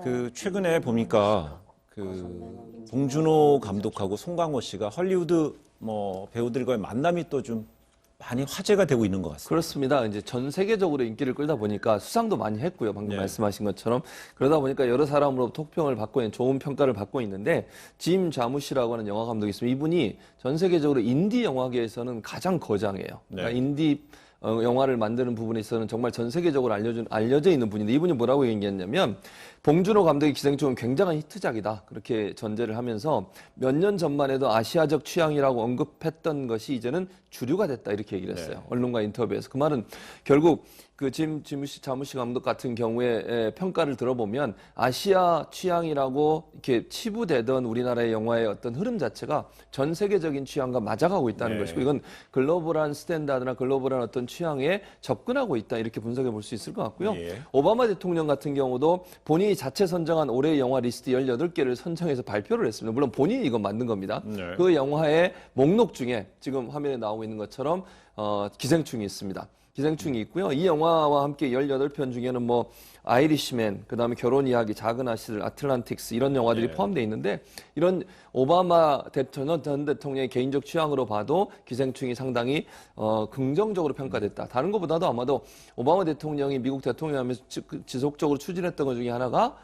그 최근에 보니까 그 봉준호 감독하고 송강호 씨가 헐리우드 뭐 배우들과의 만남이 또 좀 많이 화제가 되고 있는 것 같습니다. 그렇습니다. 이제 전 세계적으로 인기를 끌다 보니까 수상도 많이 했고요. 방금 네. 말씀하신 것처럼 그러다 보니까 여러 사람으로부터 호평을 받고 있는 좋은 평가를 받고 있는데 짐 자무시라고 하는 영화 감독이 있습니다. 이분이 전 세계적으로 인디 영화계에서는 가장 거장이에요. 그러니까 네. 인디 영화를 만드는 부분에 있어서는 정말 전 세계적으로 알려져 있는 분인데 이분이 뭐라고 얘기했냐면 봉준호 감독의 기생충은 굉장한 히트작이다. 그렇게 전제를 하면서 몇 년 전만 해도 아시아적 취향이라고 언급했던 것이 이제는 주류가 됐다. 이렇게 얘기를 했어요. 네. 언론과 인터뷰에서. 그 말은 결국 그 자무시 감독 같은 경우에 평가를 들어보면 아시아 취향이라고 이렇게 치부되던 우리나라의 영화의 어떤 흐름 자체가 전 세계적인 취향과 맞아가고 있다는 네. 것이고 이건 글로벌한 스탠다드나 글로벌한 어떤 취향에 접근하고 있다. 이렇게 분석해 볼 수 있을 것 같고요. 예. 오바마 대통령 같은 경우도 본인이 자체 선정한 올해의 영화 리스트 18개를 선정해서 발표를 했습니다. 물론 본인이 이건 만든 겁니다. 네. 그 영화의 목록 중에 지금 화면에 나오고 있는 것처럼 기생충이 있습니다. 기생충이 있고요. 이 영화와 함께 18편 중에는 뭐 아이리시맨, 그다음에 결혼 이야기, 작은 아씨들, 아틀란틱스 이런 영화들이 네. 포함되어 있는데 이런 오바마 전 대통령의 개인적 취향으로 봐도 기생충이 상당히 긍정적으로 평가됐다. 다른 것보다도 아마도 오바마 대통령이 미국 대통령하면서 지속적으로 추진했던 것 중에 하나가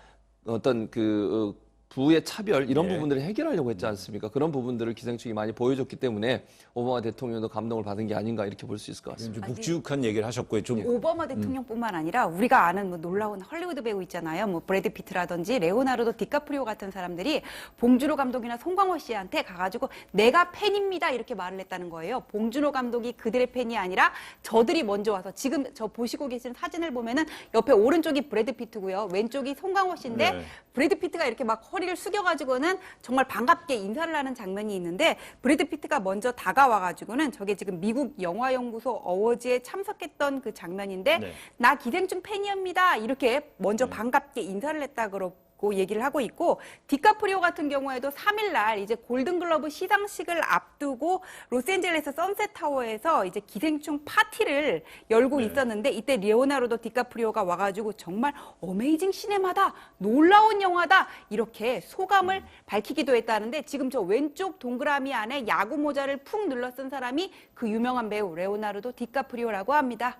어떤 그 부의 차별 이런 예. 부분들을 해결하려고 했지 않습니까? 그런 부분들을 기생충이 많이 보여줬기 때문에 오바마 대통령도 감동을 받은 게 아닌가 이렇게 볼 수 있을 것 같습니다. 좀 묵직한 얘기를 하셨고요. 좀 오바마 대통령뿐만 아니라 우리가 아는 뭐 놀라운 헐리우드 배우 있잖아요. 뭐 브래드 피트라든지 레오나르도 디카프리오 같은 사람들이 봉준호 감독이나 송강호 씨한테 가가지고 내가 팬입니다 이렇게 말을 했다는 거예요. 봉준호 감독이 그들의 팬이 아니라 저들이 먼저 와서 지금 저 보시고 계신 사진을 보면은 옆에 오른쪽이 브래드 피트고요. 왼쪽이 송강호 씨인데 네. 브래드 피트가 이렇게 막 허리를 숙여가지고는 정말 반갑게 인사를 하는 장면이 있는데 브래드 피트가 먼저 다가와가지고는 저게 지금 미국 영화연구소 어워즈에 참석했던 그 장면인데 네. 나 기생충 팬이옵니다 이렇게 먼저 반갑게 인사를 했다 그러고 얘기를 하고 있고 디카프리오 같은 경우에도 3일날 이제 골든글러브 시상식을 앞두고 로스앤젤레스 선셋타워에서 이제 기생충 파티를 열고 네. 있었는데 이때 리오나르도 디카프리오가 와가지고 정말 어메이징 시네마다 놀라운 영화다 이렇게 소감을 밝히기도 했다는데 지금 저 왼쪽 동그라미 안에 야구 모자를 푹 눌러 쓴 사람이 그 유명한 배우 레오나르도 디카프리오라고 합니다.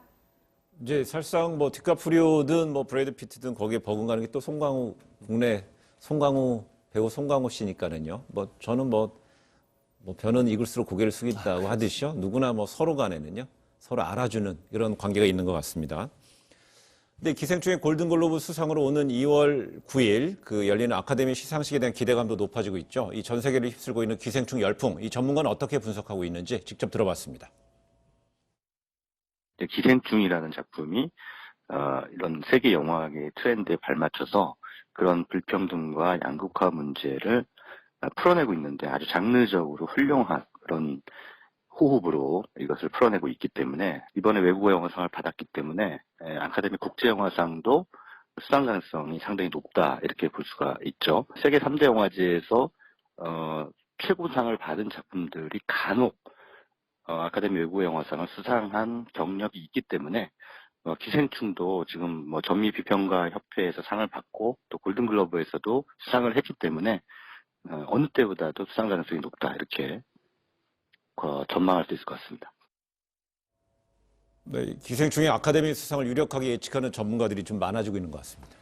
이제 사실상 뭐 디카프리오든 뭐 브래드 피트든 거기에 버금가는 게 또 송강호 국내 송강호 배우 송강호 씨니까는요. 뭐 저는 뭐 변은 익을수록 고개를 숙인다고 하듯이요. 누구나 뭐 서로 간에는요. 서로 알아주는 이런 관계가 있는 것 같습니다. 근데 기생충의 골든글로브 수상으로 오는 2월 9일 그 열리는 아카데미 시상식에 대한 기대감도 높아지고 있죠. 이 전 세계를 휩쓸고 있는 기생충 열풍, 이 전문가는 어떻게 분석하고 있는지 직접 들어봤습니다. 기생충이라는 작품이 이런 세계 영화계의 트렌드에 발맞춰서 그런 불평등과 양극화 문제를 풀어내고 있는데 아주 장르적으로 훌륭한 그런 호흡으로 이것을 풀어내고 있기 때문에 이번에 외국어 영화상을 받았기 때문에 아카데미 국제영화상도 수상 가능성이 상당히 높다 이렇게 볼 수가 있죠. 세계 3대 영화제에서 최고상을 받은 작품들이 간혹 아카데미 외국어 영화상을 수상한 경력이 있기 때문에 기생충도 지금 뭐 전미 비평가 협회에서 상을 받고 또 골든글러브에서도 수상을 했기 때문에 어느 때보다도 수상 가능성이 높다 이렇게 전망할 수 있을 것 같습니다. 네, 기생충의 아카데미 수상을 유력하게 예측하는 전문가들이 좀 많아지고 있는 것 같습니다.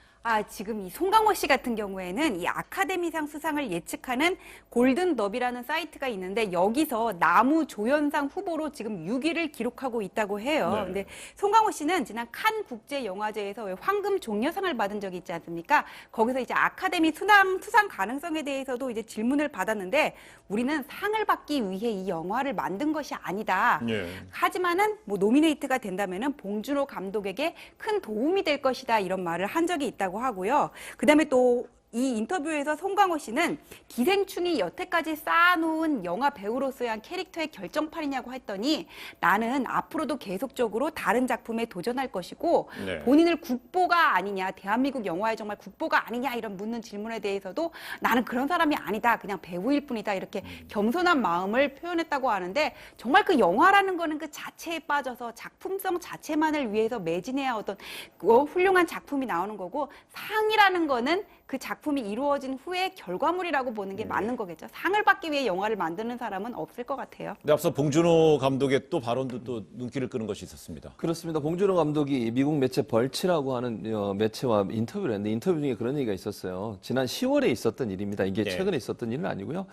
지금 이 송강호 씨 같은 경우에는 이 아카데미상 수상을 예측하는 골든더비라는 사이트가 있는데 여기서 나무조연상 후보로 지금 6위를 기록하고 있다고 해요. 네. 근데 송강호 씨는 지난 칸 국제영화제에서 왜 황금 종려상을 받은 적이 있지 않습니까? 거기서 이제 아카데미 수상 가능성에 대해서도 이제 질문을 받았는데 우리는 상을 받기 위해 이 영화를 만든 것이 아니다. 예. 하지만은 뭐 노미네이트가 된다면은 봉준호 감독에게 큰 도움이 될 것이다 이런 말을 한 적이 있다고 하고요. 그다음에 또 이 인터뷰에서 송강호 씨는 기생충이 여태까지 쌓아놓은 영화 배우로서의 한 캐릭터의 결정판이냐고 했더니 나는 앞으로도 계속적으로 다른 작품에 도전할 것이고 네. 본인을 국보가 아니냐, 대한민국 영화의 정말 국보가 아니냐 이런 묻는 질문에 대해서도 나는 그런 사람이 아니다. 그냥 배우일 뿐이다. 이렇게 겸손한 마음을 표현했다고 하는데 정말 그 영화라는 거는 그 자체에 빠져서 작품성 자체만을 위해서 매진해야 어떤 훌륭한 작품이 나오는 거고 상이라는 거는 그 작품이 이루어진 후의 결과물이라고 보는 게 맞는 거겠죠. 상을 받기 위해 영화를 만드는 사람은 없을 것 같아요. 근데 앞서 봉준호 감독의 또 발언도 또 눈길을 끄는 것이 있었습니다. 그렇습니다. 봉준호 감독이 미국 매체 벌치라고 하는 매체와 인터뷰를 했는데 인터뷰 중에 그런 얘기가 있었어요. 지난 10월에 있었던 일입니다. 이게 네. 최근에 있었던 일은 아니고요.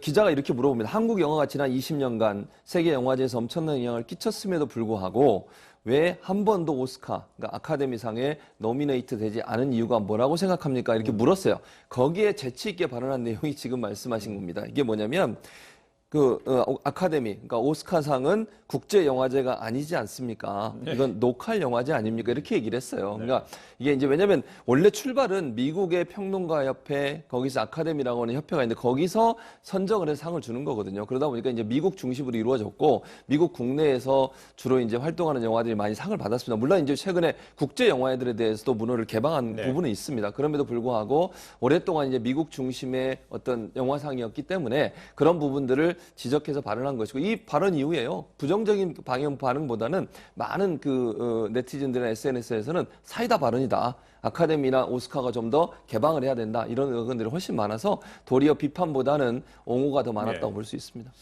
기자가 이렇게 물어봅니다. 한국 영화가 지난 20년간 세계 영화제에서 엄청난 영향을 끼쳤음에도 불구하고 왜 한 번도 오스카, 그러니까 아카데미상에 노미네이트 되지 않은 이유가 뭐라고 생각합니까? 이렇게 물었어요. 거기에 재치 있게 발언한 내용이 지금 말씀하신 겁니다. 이게 뭐냐면 아카데미, 그러니까 오스카상은 국제 영화제가 아니지 않습니까? 이건 녹화 영화제 아닙니까? 이렇게 얘기를 했어요. 그러니까 이게 이제 왜냐면 원래 출발은 미국의 평론가 협회, 거기서 아카데미라고 하는 협회가 있는데 거기서 선정을 해서 상을 주는 거거든요. 그러다 보니까 이제 미국 중심으로 이루어졌고 미국 국내에서 주로 이제 활동하는 영화들이 많이 상을 받았습니다. 물론 이제 최근에 국제 영화제들에 대해서도 문호를 개방한 부분은 있습니다. 그럼에도 불구하고 오랫동안 이제 미국 중심의 어떤 영화상이었기 때문에 그런 부분들을 지적해서 발언한 것이고 이 발언 이후에요. 부정적인 반응보다는 많은 네티즌들이나 SNS에서는 사이다 발언이다. 아카데미나 오스카가 좀 더 개방을 해야 된다. 이런 의견들이 훨씬 많아서 도리어 비판보다는 옹호가 더 많았다고 볼 수 있습니다.